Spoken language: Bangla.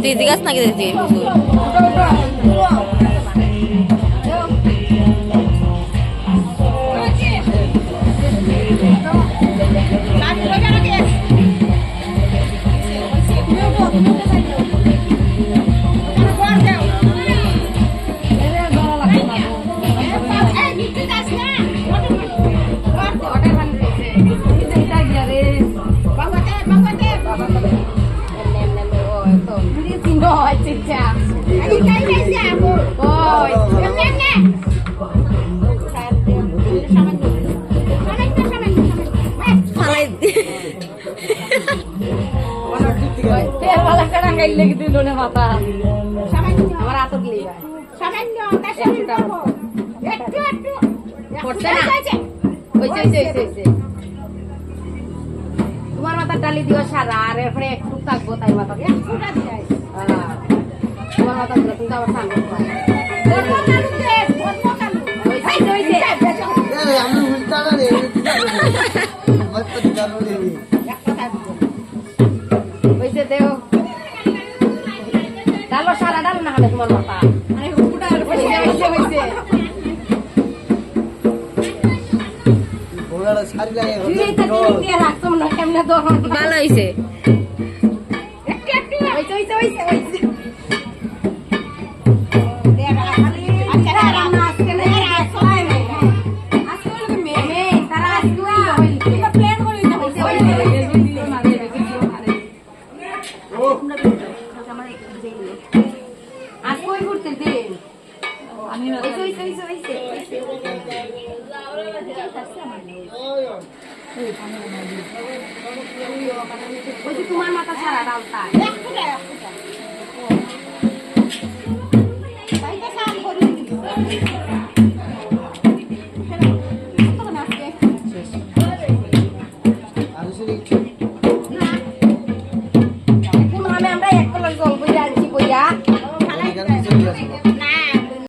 দিদি গাছ নাকি দিদি তোমার মাথা ডালি দিও সারা আর এরপরে একটু থাকবো তাই মাথা তোমার মাথা দিলে তুমি আবার সামনে দেও ডালো সারা ডালো না হলে তোমার মাথা ভালো হয়েছে তোমার মাথা ছাড়া ডালতা আরে